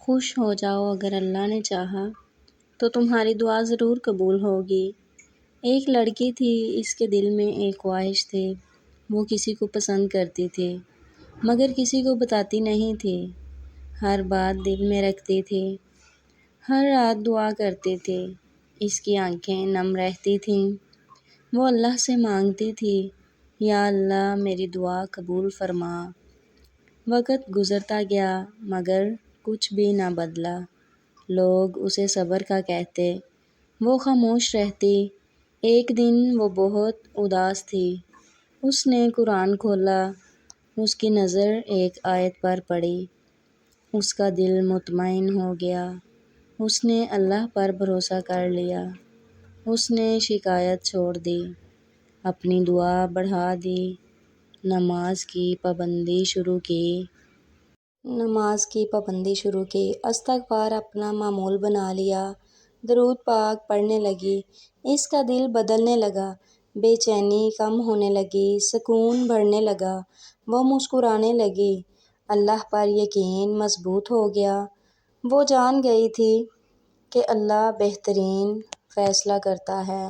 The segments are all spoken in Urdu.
خوش ہو جاؤ، اگر اللہ نے چاہا تو تمہاری دعا ضرور قبول ہوگی۔ ایک لڑکی تھی، اس کے دل میں ایک خواہش تھی۔ وہ کسی کو پسند کرتی تھی مگر کسی کو بتاتی نہیں تھی۔ ہر بات دل میں رکھتی تھی، ہر رات دعا کرتی تھی۔ اس کی آنکھیں نم رہتی تھیں۔ وہ اللہ سے مانگتی تھی، یا اللہ میری دعا قبول فرما۔ وقت گزرتا گیا مگر کچھ بھی نہ بدلا۔ لوگ اسے صبر کا کہتے، وہ خاموش رہتی۔ ایک دن وہ بہت اداس تھی۔ اس نے قرآن کھولا۔ اس کی نظر ایک آیت پر پڑی۔ اس کا دل مطمئن ہو گیا۔ اس نے اللہ پر بھروسہ کر لیا۔ اس نے شکایت چھوڑ دی، اپنی دعا بڑھا دی، نماز کی پابندی شروع کی، استغفار اپنا معمول بنا لیا، درود پاک پڑھنے لگی۔ اس کا دل بدلنے لگا، بے چینی کم ہونے لگی، سکون بڑھنے لگا۔ وہ مسکرانے لگی، اللہ پر یقین مضبوط ہو گیا۔ وہ جان گئی تھی کہ اللہ بہترین فیصلہ کرتا ہے۔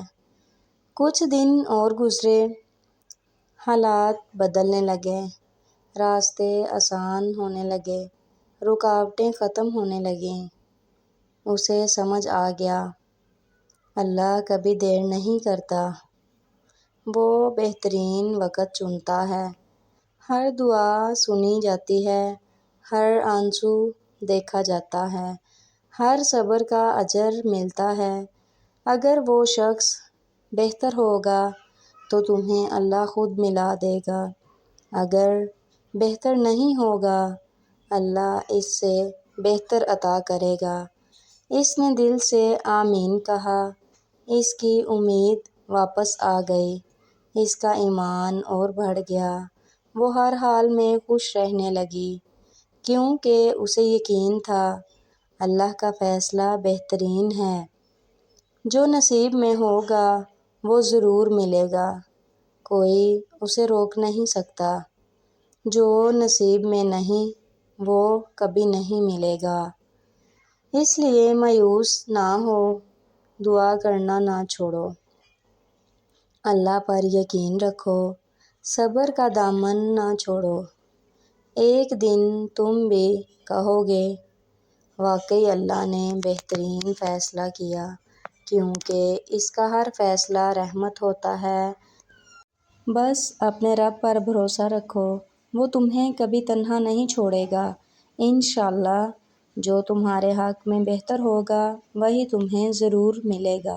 کچھ دن اور گزرے، حالات بدلنے لگے، راستے آسان ہونے لگے، رکاوٹیں ختم ہونے لگیں۔ اسے سمجھ آ گیا، اللہ کبھی دیر نہیں کرتا، وہ بہترین وقت چنتا ہے۔ ہر دعا سنی جاتی ہے، ہر آنسو دیکھا جاتا ہے، ہر صبر کا اجر ملتا ہے۔ اگر وہ شخص بہتر ہوگا تو تمہیں اللہ خود ملا دے گا، اگر بہتر نہیں ہوگا اللہ اس سے بہتر عطا کرے گا۔ اس نے دل سے آمین کہا، اس کی امید واپس آ گئی، اس کا ایمان اور بڑھ گیا۔ وہ ہر حال میں خوش رہنے لگی، کیونکہ اسے یقین تھا اللہ کا فیصلہ بہترین ہے۔ جو نصیب میں ہوگا وہ ضرور ملے گا، کوئی اسے روک نہیں سکتا۔ جو نصیب میں نہیں وہ کبھی نہیں ملے گا۔ اس لیے مایوس نہ ہو، دعا کرنا نہ چھوڑو، اللہ پر یقین رکھو، صبر کا دامن نہ چھوڑو۔ ایک دن تم بھی کہو گے، واقعی اللہ نے بہترین فیصلہ کیا، کیونکہ اس کا ہر فیصلہ رحمت ہوتا ہے۔ بس اپنے رب پر بھروسہ رکھو، وہ تمہیں کبھی تنہا نہیں چھوڑے گا۔ انشاءاللہ جو تمہارے حق میں بہتر ہوگا وہی تمہیں ضرور ملے گا۔